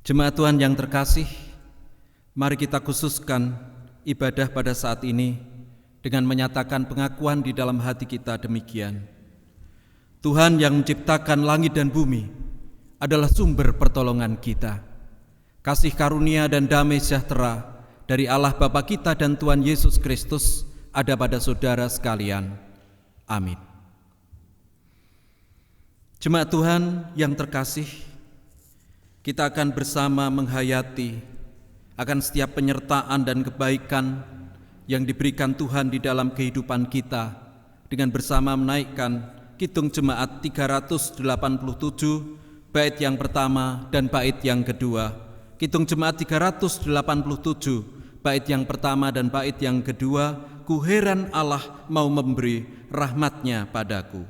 Jemaat Tuhan yang terkasih, mari kita khususkan ibadah pada saat ini dengan menyatakan pengakuan di dalam hati kita demikian. Tuhan yang menciptakan langit dan bumi adalah sumber pertolongan kita. Kasih karunia dan damai sejahtera dari Allah Bapa kita dan Tuhan Yesus Kristus ada pada saudara sekalian. Amin. Jemaat Tuhan yang terkasih, kita akan bersama menghayati akan setiap penyertaan dan kebaikan yang diberikan Tuhan di dalam kehidupan kita dengan bersama menaikkan Kidung Jemaat 387 bait yang pertama dan bait yang kedua. Kidung Jemaat 387 bait yang pertama dan bait yang kedua, ku heran Allah mau memberi rahmat-Nya padaku.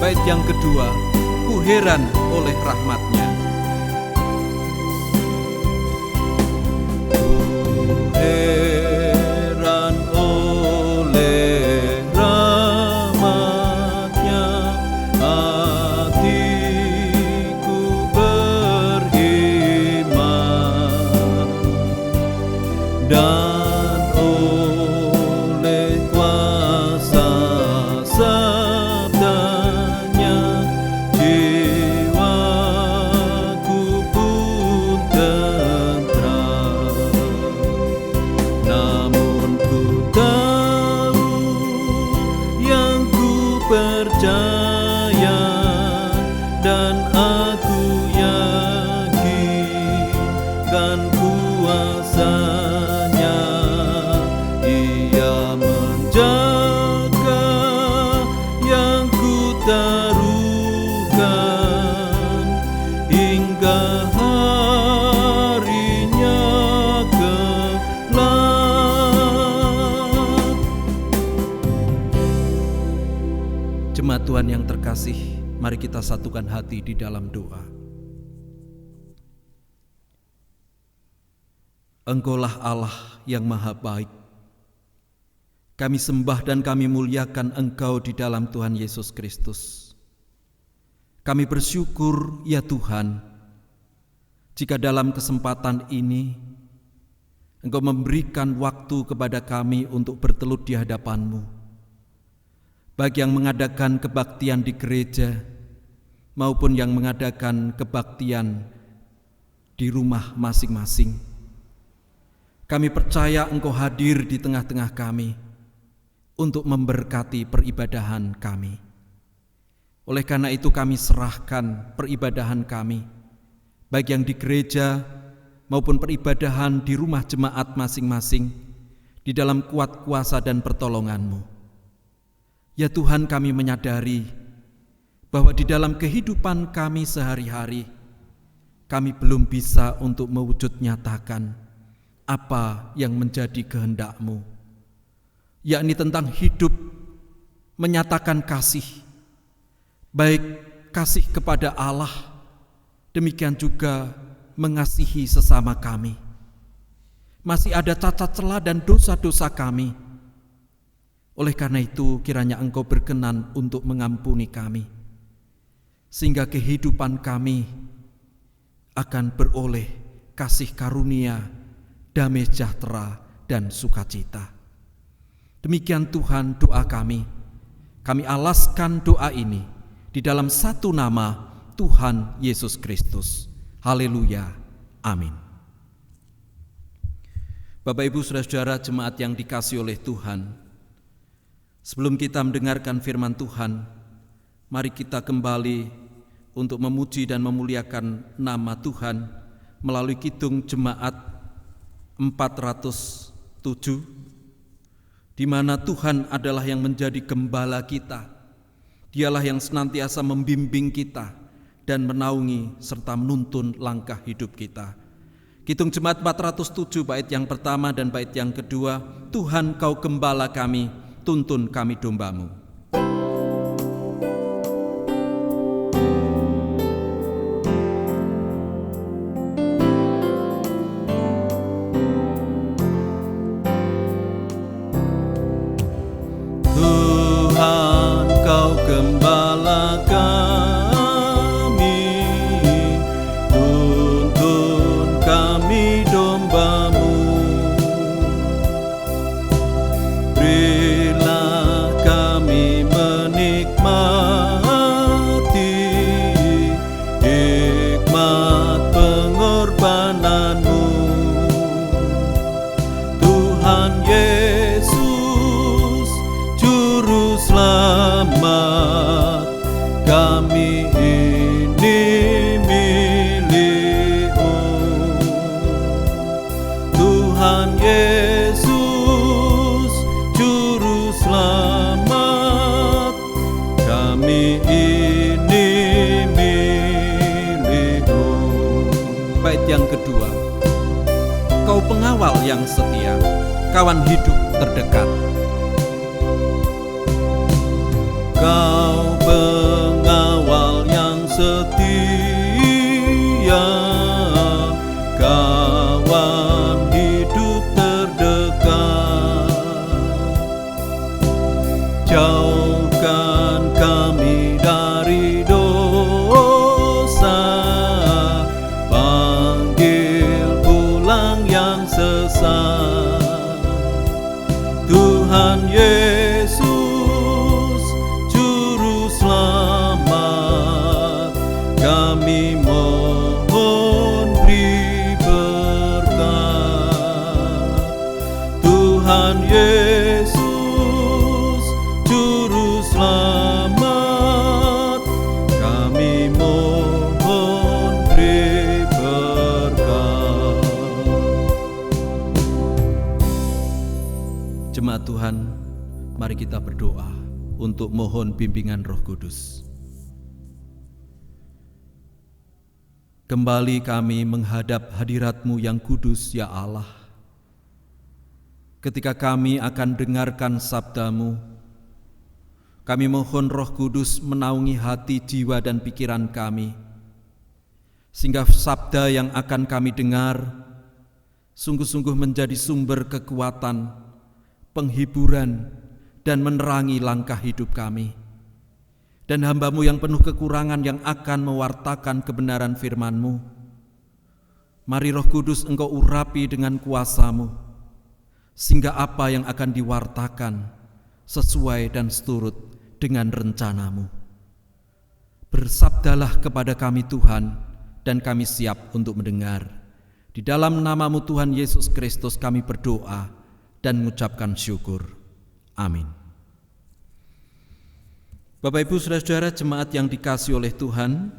Bait yang kedua, ku heran oleh rahmat-Nya. Ku heran oleh rahmat-Nya, hatiku beriman, dan oleh kuasa percaya dan aku yakin kan kuasa-Nya, Ia menjaga yang ku taruhkan hingga harinya kelak. Jemaat Tuhan yang terkasih, mari kita satukan hati di dalam doa. Engkaulah Allah yang maha baik. Kami sembah dan kami muliakan Engkau di dalam Tuhan Yesus Kristus. Kami bersyukur ya Tuhan, jika dalam kesempatan ini Engkau memberikan waktu kepada kami untuk bertelut di hadapan-Mu, baik yang mengadakan kebaktian di gereja maupun yang mengadakan kebaktian di rumah masing-masing. Kami percaya Engkau hadir di tengah-tengah kami untuk memberkati peribadahan kami. Oleh karena itu kami serahkan peribadahan kami, baik yang di gereja maupun peribadahan di rumah jemaat masing-masing, di dalam kuat kuasa dan pertolongan-Mu. Ya Tuhan, kami menyadari bahwa di dalam kehidupan kami sehari-hari, kami belum bisa untuk mewujud nyatakan apa yang menjadi kehendak-Mu, yakni tentang hidup menyatakan kasih, baik kasih kepada Allah, demikian juga mengasihi sesama kami. Masih ada cacat celah dan dosa-dosa kami. Oleh karena itu kiranya Engkau berkenan untuk mengampuni kami. sehingga kehidupan kami akan beroleh kasih karunia, damai sejahtera, dan sukacita. Demikian Tuhan doa kami. Kami alaskan doa ini di dalam satu nama Tuhan Yesus Kristus. Haleluya. Amin. Bapak Ibu Saudara-saudara jemaat yang dikasihi oleh Tuhan, sebelum kita mendengarkan firman Tuhan, mari kita kembali untuk memuji dan memuliakan nama Tuhan melalui kidung jemaat 407, di mana Tuhan adalah yang menjadi gembala kita. Dialah yang senantiasa membimbing kita dan menaungi serta menuntun langkah hidup kita. Kidung jemaat 407 bait yang pertama dan bait yang kedua, Tuhan kau gembala kami, tuntun kami dombamu. Tuhan kau gembala kami, tuntun kami dombamu. Berilah kami menikmati hikmat pengorbananmu. Tuhan Yesus Juru Selamat, kami ini milik-Mu. Tuhan Yesus Juru Selamat, kami ini milik-Mu. Bait yang kedua, kau pengawal yang setia, kawan hidup terdekat. Kau pengawal yang setia, kawan hidup terdekat. Jauhkan kami dari dosa, panggil pulang yang sesat. Tuhan Yesus Selamat, kami mohon beri berkat. Tuhan Yesus Juru Selamat, kami mohon beri berkat. Jemaat Tuhan, mari kita berdoa untuk mohon bimbingan Roh Kudus. Kembali kami menghadap hadirat-Mu yang kudus, ya Allah. Ketika kami akan dengarkan sabda-Mu, kami mohon Roh Kudus menaungi hati, jiwa, dan pikiran kami, sehingga sabda yang akan kami dengar sungguh-sungguh menjadi sumber kekuatan, penghiburan, dan menerangi langkah hidup kami. Dan hamba-Mu yang penuh kekurangan yang akan mewartakan kebenaran firman-Mu, mari Roh Kudus Engkau urapi dengan kuasa-Mu, sehingga apa yang akan diwartakan sesuai dan seturut dengan rencana-Mu. Bersabdalah kepada kami Tuhan, dan kami siap untuk mendengar. Di dalam nama-Mu Tuhan Yesus Kristus kami berdoa dan mengucapkan syukur. Amin. Bapak Ibu Saudara-saudara jemaat yang dikasihi oleh Tuhan,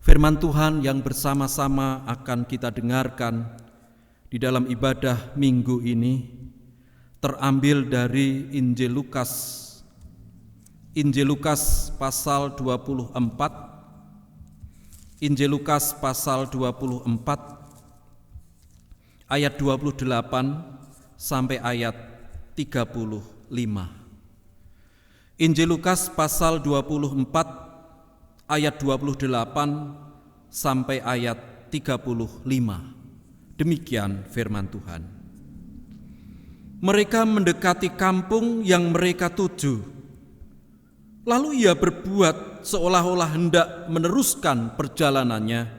firman Tuhan yang bersama-sama akan kita dengarkan di dalam ibadah minggu ini terambil dari Injil Lukas pasal 24, Injil Lukas pasal 24 ayat 28 sampai ayat 35. Injil Lukas pasal 24 ayat 28 sampai ayat 35. Demikian firman Tuhan. Mereka mendekati kampung yang mereka tuju. Lalu ia berbuat seolah-olah hendak meneruskan perjalanannya.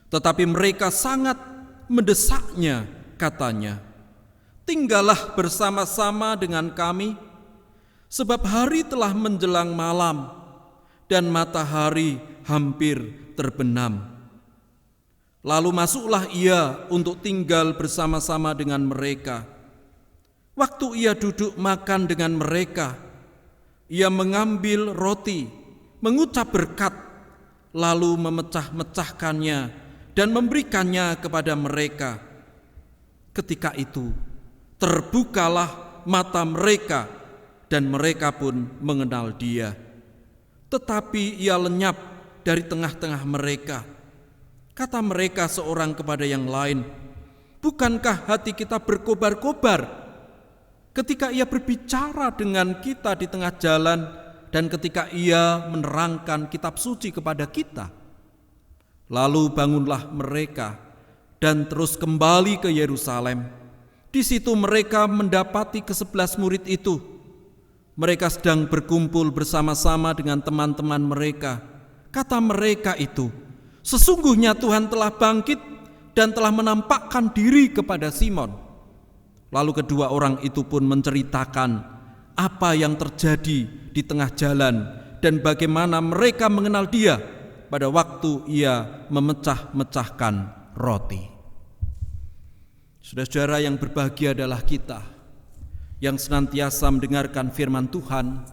Tetapi mereka sangat mendesaknya, katanya, "Tinggallah bersama-sama dengan kami, sebab hari telah menjelang malam dan matahari hampir terbenam." Lalu masuklah ia untuk tinggal bersama-sama dengan mereka. Waktu ia duduk makan dengan mereka, ia mengambil roti, mengucap berkat, lalu memecah-mecahkannya dan memberikannya kepada mereka. Ketika itu terbukalah mata mereka dan mereka pun mengenal dia. Tetapi ia lenyap dari tengah-tengah mereka. Kata mereka seorang kepada yang lain, "Bukankah hati kita berkobar-kobar ketika ia berbicara dengan kita di tengah jalan dan ketika ia menerangkan kitab suci kepada kita?" Lalu bangunlah mereka dan terus kembali ke Yerusalem. Di situ mereka mendapati ke-11 murid itu. Mereka sedang berkumpul bersama-sama dengan teman-teman mereka. Kata mereka itu, "Sesungguhnya Tuhan telah bangkit dan telah menampakkan diri kepada Simon." Lalu kedua orang itu pun menceritakan apa yang terjadi di tengah jalan dan bagaimana mereka mengenal dia pada waktu ia memecah-mecahkan roti. Saudara-saudara yang berbahagia adalah kita yang senantiasa mendengarkan firman Tuhan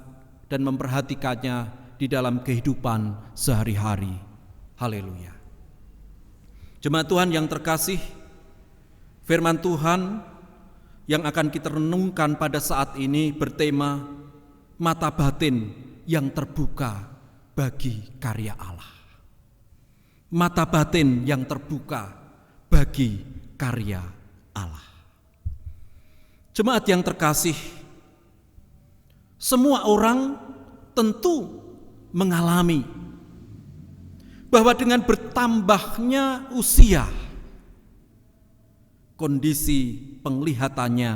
dan memperhatikannya di dalam kehidupan sehari-hari. Haleluya. Jemaat Tuhan yang terkasih, firman Tuhan yang akan kita renungkan pada saat ini bertema mata batin yang terbuka bagi karya Allah. Mata batin yang terbuka bagi karya Allah. Jemaat yang terkasih, semua orang tentu mengalami bahwa dengan bertambahnya usia, kondisi penglihatannya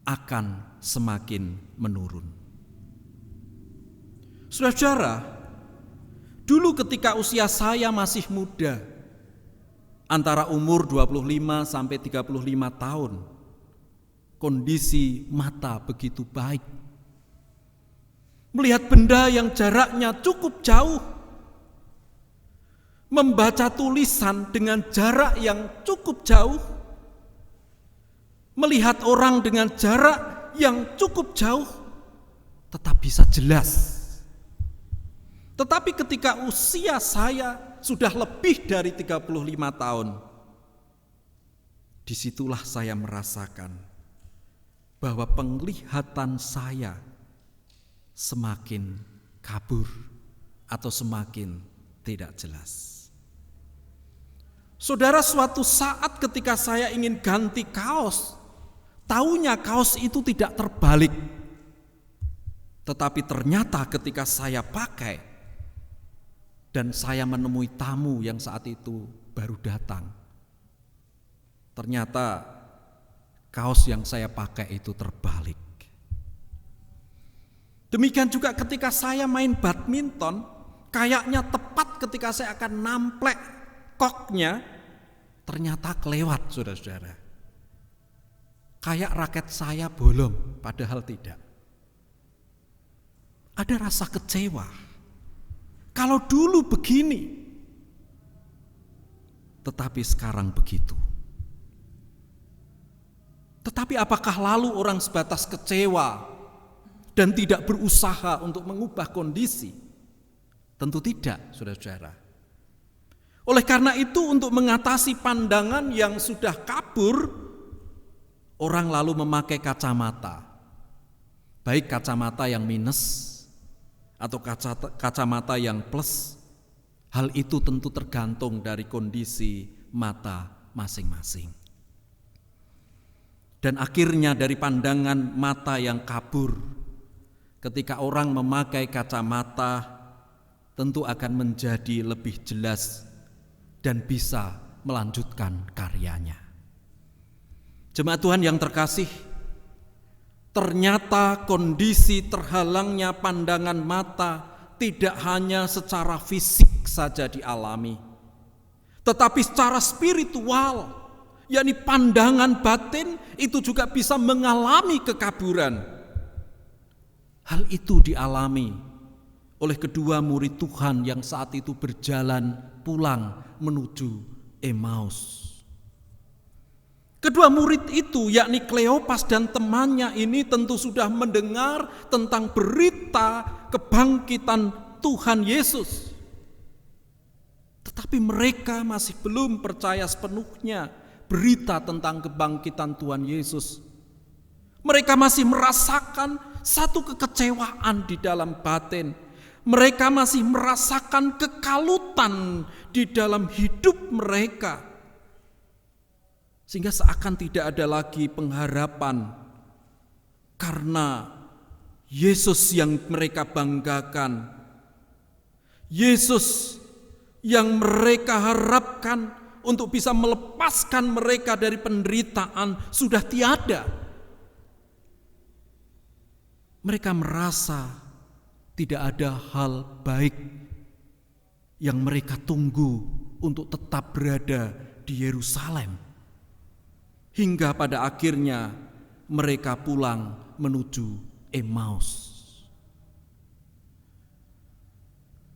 akan semakin menurun. Saudara-saudara, dulu ketika usia saya masih muda, antara umur 25 sampai 35 tahun, kondisi mata begitu baik. Melihat benda yang jaraknya cukup jauh, membaca tulisan dengan jarak yang cukup jauh, melihat orang dengan jarak yang cukup jauh, tetap bisa jelas. Tetapi ketika usia saya sudah lebih dari 35 tahun, disitulah saya merasakan bahwa penglihatan saya semakin kabur atau semakin tidak jelas. Saudara, suatu saat ketika saya ingin ganti kaos, taunya kaos itu tidak terbalik. Tetapi ternyata ketika saya pakai dan saya menemui tamu yang saat itu baru datang, ternyata kaos yang saya pakai itu terbalik. Demikian juga ketika saya main badminton, kayaknya tepat ketika saya akan namplek koknya, ternyata kelewat, saudara-saudara. Kayak raket saya bolong, padahal tidak. Ada rasa kecewa. Kalau dulu begini, tetapi sekarang begitu. Tetapi apakah lalu orang sebatas kecewa dan tidak berusaha untuk mengubah kondisi? Tentu tidak, saudara-saudara. Oleh karena itu, untuk mengatasi pandangan yang sudah kabur, orang lalu memakai kacamata. Baik kacamata yang minus atau kacamata yang plus. Hal itu tentu tergantung dari kondisi mata masing-masing. Dan akhirnya dari pandangan mata yang kabur, ketika orang memakai kacamata, tentu akan menjadi lebih jelas dan bisa melanjutkan karyanya. Jemaat Tuhan yang terkasih, ternyata kondisi terhalangnya pandangan mata tidak hanya secara fisik saja dialami, tetapi secara spiritual, yakni pandangan batin itu juga bisa mengalami kekaburan. Hal itu dialami oleh kedua murid Tuhan yang saat itu berjalan pulang menuju Emmaus. Kedua murid itu, yakni Kleopas dan temannya ini tentu sudah mendengar tentang berita kebangkitan Tuhan Yesus. Tetapi mereka masih belum percaya sepenuhnya berita tentang kebangkitan Tuhan Yesus. Mereka masih merasakan satu kekecewaan di dalam batin. Mereka masih merasakan kekalutan di dalam hidup mereka. Sehingga seakan tidak ada lagi pengharapan karena Yesus yang mereka banggakan, Yesus yang mereka harapkan untuk bisa melepaskan mereka dari penderitaan sudah tiada. Mereka merasa tidak ada hal baik yang mereka tunggu untuk tetap berada di Yerusalem. Hingga pada akhirnya mereka pulang menuju Emmaus.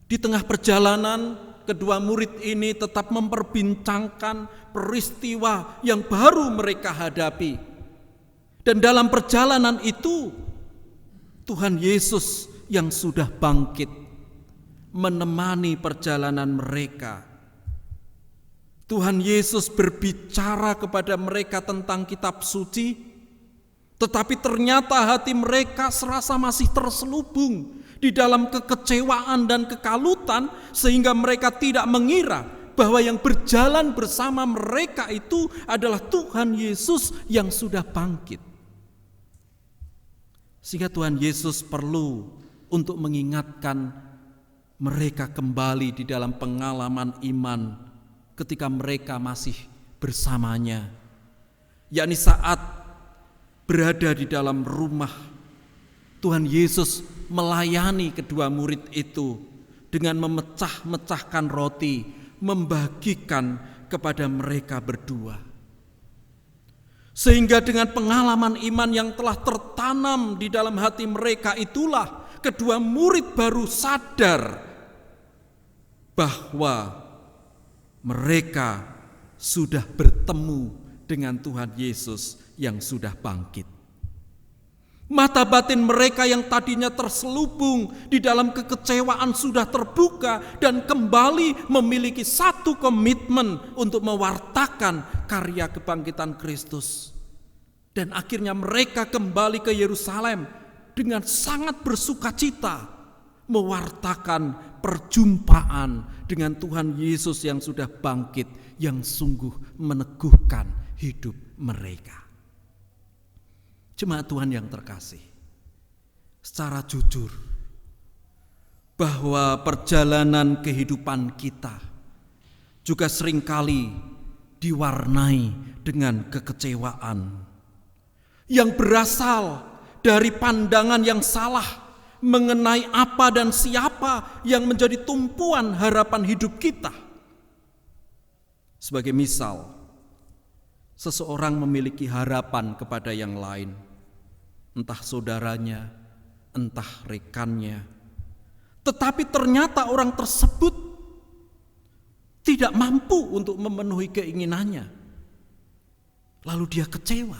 Di tengah perjalanan, kedua murid ini tetap memperbincangkan peristiwa yang baru mereka hadapi. Dan dalam perjalanan itu, Tuhan Yesus yang sudah bangkit menemani perjalanan mereka. Tuhan Yesus berbicara kepada mereka tentang kitab suci, tetapi ternyata hati mereka serasa masih terselubung di dalam kekecewaan dan kekalutan, sehingga mereka tidak mengira bahwa yang berjalan bersama mereka itu adalah Tuhan Yesus yang sudah bangkit. Sehingga Tuhan Yesus perlu untuk mengingatkan mereka kembali di dalam pengalaman iman ketika mereka masih bersamanya, yakni saat berada di dalam rumah, Tuhan Yesus melayani kedua murid itu dengan memecah-mecahkan roti, membagikan kepada mereka berdua. Sehingga dengan pengalaman iman yang telah tertanam di dalam hati mereka itulah kedua murid baru sadar bahwa mereka sudah bertemu dengan Tuhan Yesus yang sudah bangkit. Mata batin mereka yang tadinya terselubung di dalam kekecewaan sudah terbuka dan kembali memiliki satu komitmen untuk mewartakan karya kebangkitan Kristus. Dan akhirnya mereka kembali ke Yerusalem dengan sangat bersukacita mewartakan perjumpaan dengan Tuhan Yesus yang sudah bangkit, yang sungguh meneguhkan hidup mereka. Jemaat Tuhan yang terkasih, secara jujur bahwa perjalanan kehidupan kita juga seringkali diwarnai dengan kekecewaan yang berasal dari pandangan yang salah mengenai apa dan siapa yang menjadi tumpuan harapan hidup kita. Sebagai misal, seseorang memiliki harapan kepada yang lain, entah saudaranya, entah rekannya, tetapi ternyata orang tersebut tidak mampu untuk memenuhi keinginannya. Lalu dia kecewa,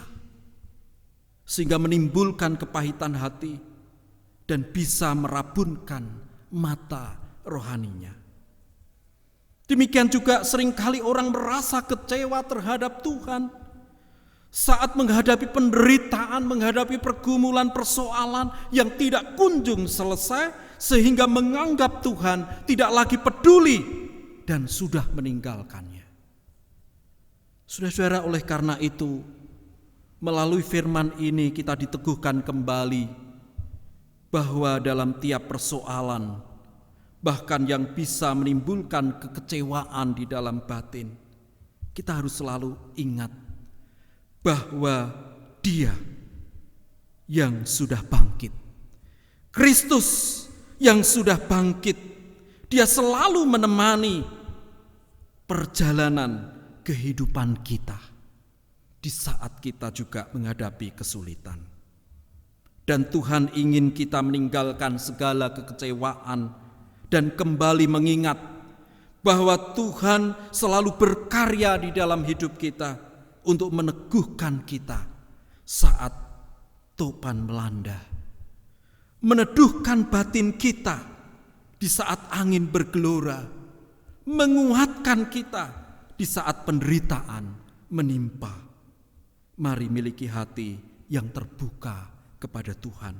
sehingga menimbulkan kepahitan hati dan bisa merabunkan mata rohaninya. Demikian juga seringkali orang merasa kecewa terhadap Tuhan saat menghadapi penderitaan, menghadapi pergumulan persoalan yang tidak kunjung selesai, sehingga menganggap Tuhan tidak lagi peduli dan sudah meninggalkannya. Saudara-saudara, oleh karena itu, melalui firman ini kita diteguhkan kembali bahwa dalam tiap persoalan, bahkan yang bisa menimbulkan kekecewaan di dalam batin, kita harus selalu ingat bahwa Dia yang sudah bangkit, Kristus yang sudah bangkit. Dia selalu menemani perjalanan kehidupan kita di saat kita juga menghadapi kesulitan. Dan Tuhan ingin kita meninggalkan segala kekecewaan dan kembali mengingat bahwa Tuhan selalu berkarya di dalam hidup kita untuk meneguhkan kita saat topan melanda, meneduhkan batin kita di saat angin bergelora, menguatkan kita di saat penderitaan menimpa. Mari miliki hati yang terbuka kepada Tuhan,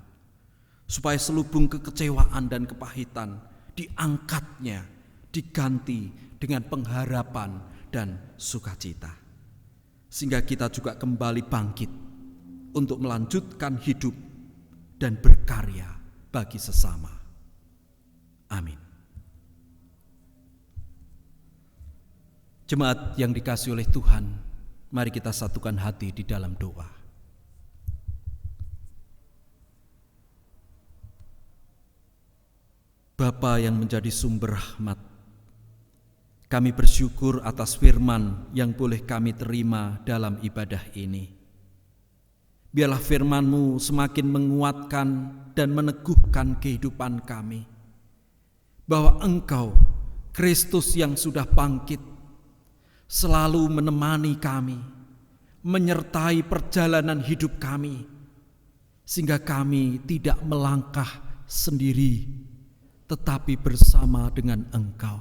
supaya selubung kekecewaan dan kepahitan diangkatnya, diganti dengan pengharapan dan sukacita, sehingga kita juga kembali bangkit untuk melanjutkan hidup dan berkarya bagi sesama. Amin. Jemaat yang dikasihi oleh Tuhan, mari kita satukan hati di dalam doa. Bapa yang menjadi sumber rahmat, kami bersyukur atas firman yang boleh kami terima dalam ibadah ini. Biarlah firman-Mu semakin menguatkan dan meneguhkan kehidupan kami, bahwa Engkau, Kristus yang sudah bangkit, selalu menemani kami, menyertai perjalanan hidup kami, sehingga kami tidak melangkah sendiri, tetapi bersama dengan Engkau.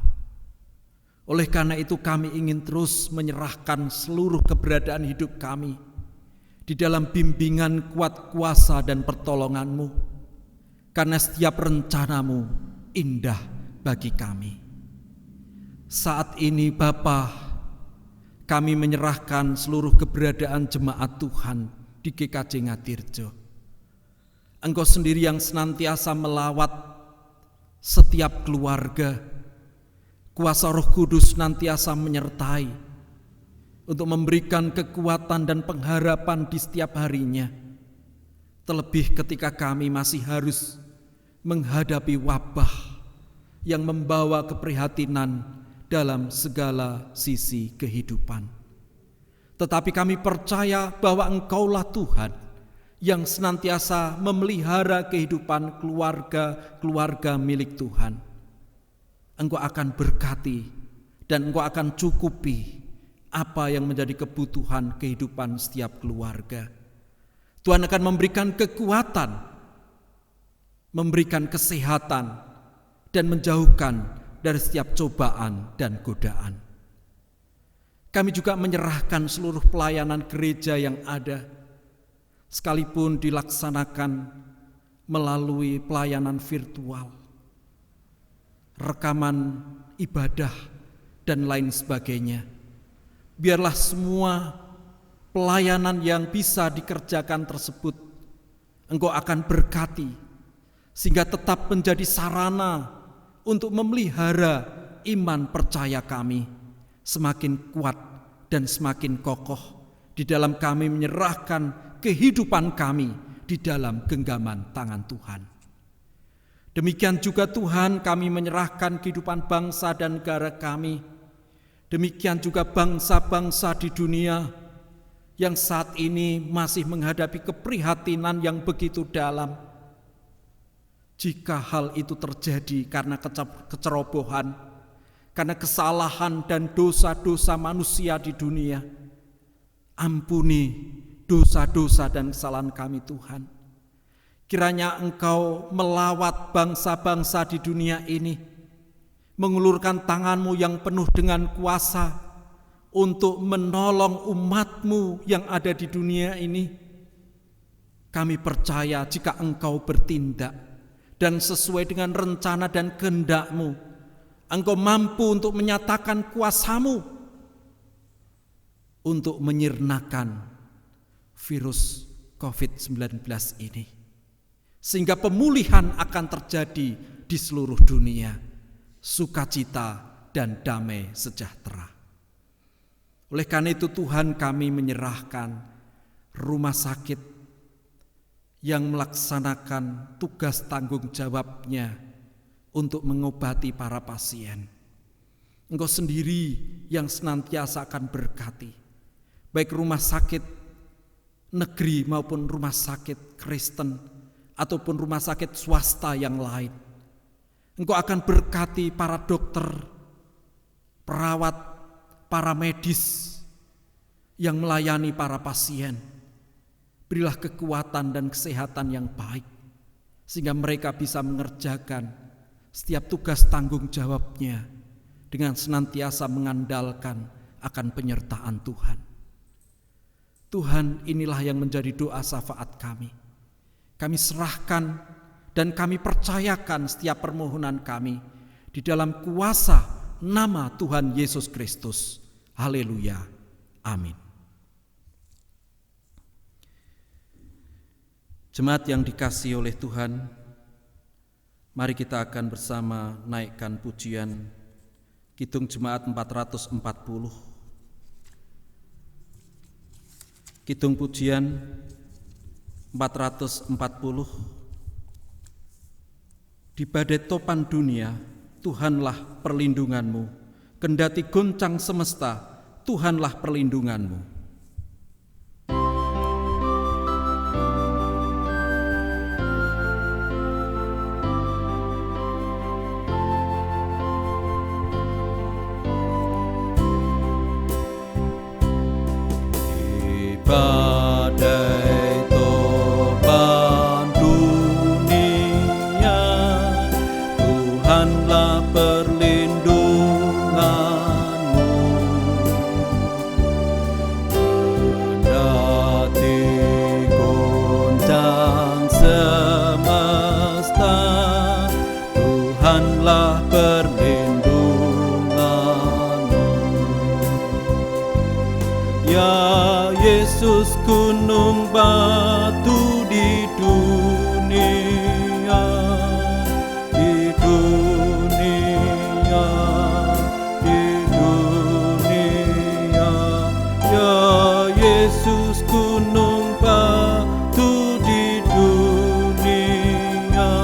Oleh karena itu kami ingin terus menyerahkan seluruh keberadaan hidup kami di dalam bimbingan kuat kuasa dan pertolongan-Mu, karena setiap rencana-Mu indah bagi kami. Saat ini Bapa, kami menyerahkan seluruh keberadaan jemaat Tuhan di GKJ Ngatirjo. Engkau sendiri yang senantiasa melawat setiap keluarga. Kuasa Roh Kudus senantiasa menyertai untuk memberikan kekuatan dan pengharapan di setiap harinya. Terlebih ketika kami masih harus menghadapi wabah yang membawa keprihatinan dalam segala sisi kehidupan. Tetapi kami percaya bahwa Engkaulah Tuhan yang senantiasa memelihara kehidupan keluarga milik Tuhan. Engkau akan berkati dan Engkau akan cukupi apa yang menjadi kebutuhan kehidupan setiap keluarga. Tuhan akan memberikan kekuatan, memberikan kesehatan, dan menjauhkan dari setiap cobaan dan godaan. Kami juga menyerahkan seluruh pelayanan gereja yang ada, sekalipun dilaksanakan melalui pelayanan virtual, rekaman ibadah, dan lain sebagainya. Biarlah semua pelayanan yang bisa dikerjakan tersebut Engkau akan berkati, sehingga tetap menjadi sarana untuk memelihara iman percaya kami semakin kuat dan semakin kokoh di dalam kami menyerahkan kehidupan kami di dalam genggaman tangan Tuhan. Demikian juga Tuhan, kami menyerahkan kehidupan bangsa dan negara kami. Demikian juga bangsa-bangsa di dunia yang saat ini masih menghadapi keprihatinan yang begitu dalam. Jika hal itu terjadi karena kecerobohan, karena kesalahan dan dosa-dosa manusia di dunia, ampuni dosa-dosa dan kesalahan kami Tuhan. Kiranya Engkau melawat bangsa-bangsa di dunia ini, mengulurkan tangan-Mu yang penuh dengan kuasa untuk menolong umat-Mu yang ada di dunia ini. Kami percaya jika Engkau bertindak dan sesuai dengan rencana dan kehendak-Mu, Engkau mampu untuk menyatakan kuasa-Mu untuk menyirnakan virus COVID-19 ini, sehingga pemulihan akan terjadi di seluruh dunia, sukacita dan damai sejahtera. Oleh karena itu Tuhan, kami menyerahkan rumah sakit yang melaksanakan tugas tanggung jawabnya untuk mengobati para pasien. Engkau sendiri yang senantiasa akan berkati, baik rumah sakit negeri maupun rumah sakit Kristen ataupun rumah sakit swasta yang lain. Engkau akan berkati para dokter, perawat, para medis yang melayani para pasien. Berilah kekuatan dan kesehatan yang baik, sehingga mereka bisa mengerjakan setiap tugas tanggung jawabnya dengan senantiasa mengandalkan akan penyertaan Tuhan. Tuhan, inilah yang menjadi doa syafaat kami. Kami serahkan dan kami percayakan setiap permohonan kami di dalam kuasa nama Tuhan Yesus Kristus. Haleluya. Amin. Jemaat yang dikasihi oleh Tuhan, mari kita akan bersama naikkan pujian Kidung Jemaat 440. Kidung pujian 440. Di badai topan dunia, Tuhanlah perlindunganmu. Kendati goncang semesta, Tuhanlah perlindunganmu. Badai topan dunia, Tuhanlah perlindunganmu. Kendati goncang semesta, Tuhanlah perlindunganmu. Ya Yesus, gunung batu di dunia, di dunia, di dunia. Ya Yesus, gunung batu di dunia,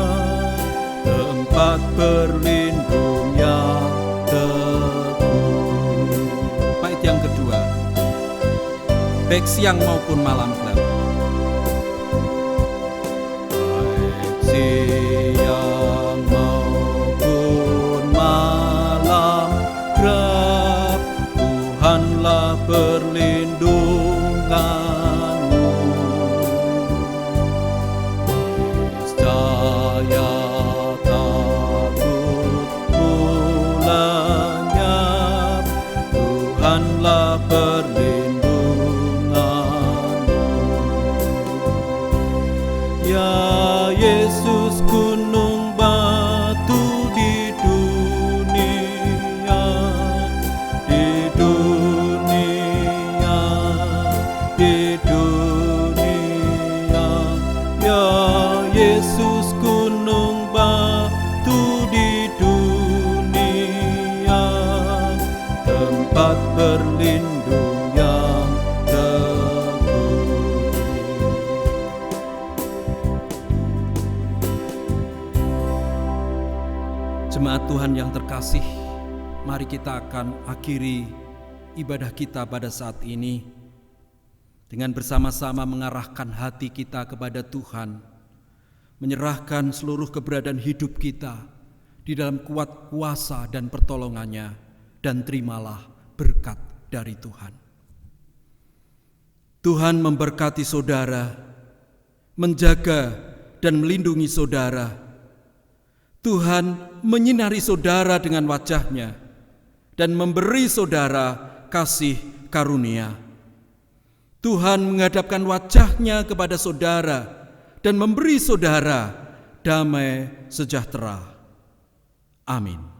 tempat berlindung yang teguh. Bait yang kedua, baik siang maupun malam gelap. Baik siang maupun malam gelap, Tuhanlah perlindunganmu. Niscaya takut lenyap, Tuhanlah perlindunganmu. Ya Yesus, gunung batu di dunia, di dunia, di dunia. Ya Yesus, gunung batu di dunia, tempat berlindung yang teguh. Jemaat Tuhan yang terkasih, mari kita akan akhiri ibadah kita pada saat ini dengan bersama-sama mengarahkan hati kita kepada Tuhan, menyerahkan seluruh keberadaan hidup kita di dalam kuat kuasa dan pertolongannya, dan terimalah berkat dari Tuhan. Tuhan memberkati saudara, menjaga dan melindungi saudara. Tuhan menyinari saudara dengan wajah-Nya dan memberi saudara kasih karunia. Tuhan menghadapkan wajah-Nya kepada saudara dan memberi saudara damai sejahtera. Amin.